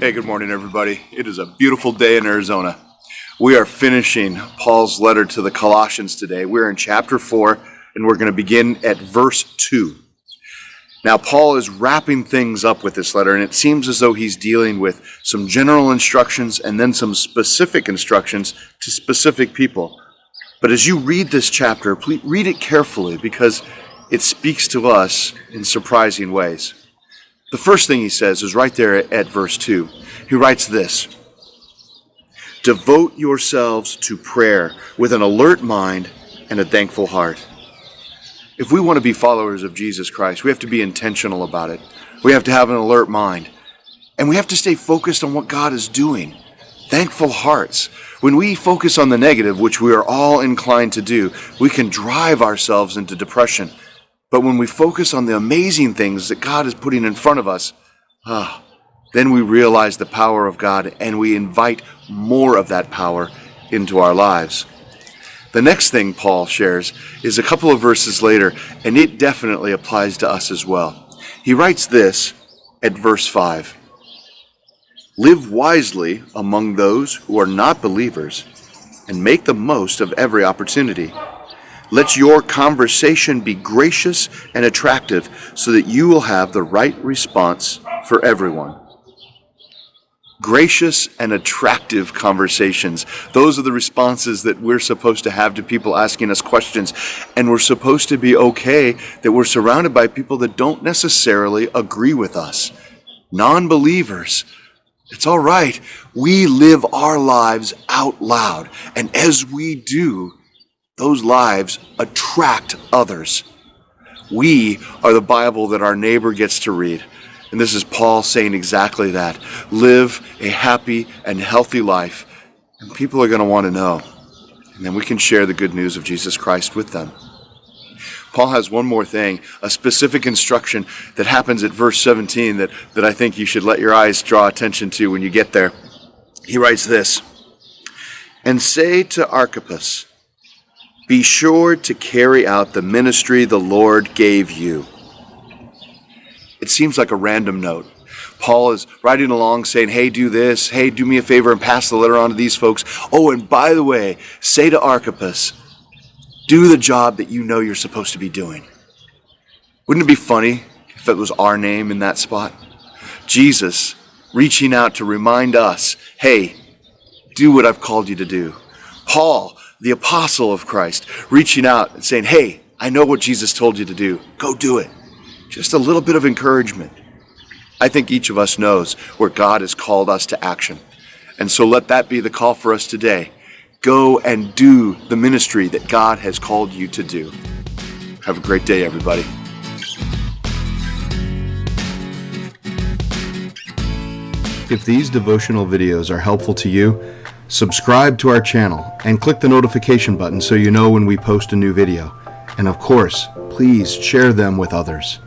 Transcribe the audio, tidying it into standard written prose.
Hey, good morning, everybody. It is a beautiful day in Arizona. We are finishing Paul's letter to the Colossians today. We're in chapter 4, and we're going to begin at verse 2. Now, Paul is wrapping things up with this letter, and it seems as though he's dealing with some general instructions and then some specific instructions to specific people. But as you read this chapter, please read it carefully because it speaks to us in surprising ways. The first thing he says is right there at verse 2. He writes this: "Devote yourselves to prayer with an alert mind and a thankful heart." If we want to be followers of Jesus Christ, we have to be intentional about it. We have to have an alert mind. And we have to stay focused on what God is doing. Thankful hearts. When we focus on the negative, which we are all inclined to do, we can drive ourselves into depression. But when we focus on the amazing things that God is putting in front of us, then we realize the power of God and we invite more of that power into our lives. The next thing Paul shares is a couple of verses later, and it definitely applies to us as well. He writes this at verse 5. "Live wisely among those who are not believers and make the most of every opportunity. Let your conversation be gracious and attractive so that you will have the right response for everyone." Gracious and attractive conversations. Those are the responses that we're supposed to have to people asking us questions. And we're supposed to be okay that we're surrounded by people that don't necessarily agree with us. Non-believers. It's all right. We live our lives out loud. And as we do, those lives attract others. We are the Bible that our neighbor gets to read. And this is Paul saying exactly that. Live a happy and healthy life, and people are going to want to know. And then we can share the good news of Jesus Christ with them. Paul has one more thing, a specific instruction that happens at verse 17 that I think you should let your eyes draw attention to when you get there. He writes this: "And say to Archippus, be sure to carry out the ministry the Lord gave you." It seems like a random note. Paul is riding along saying, hey, do this. Hey, do me a favor and pass the letter on to these folks. Oh, and by the way, say to Archippus, do the job that you know you're supposed to be doing. Wouldn't it be funny if it was our name in that spot? Jesus reaching out to remind us, hey, do what I've called you to do. Paul, the apostle of Christ, reaching out and saying, hey, I know what Jesus told you to do. Go do it. Just a little bit of encouragement. I think each of us knows where God has called us to action. And so let that be the call for us today. Go and do the ministry that God has called you to do. Have a great day, everybody. If these devotional videos are helpful to you, subscribe to our channel and click the notification button so you know when we post a new video. And of course, please share them with others.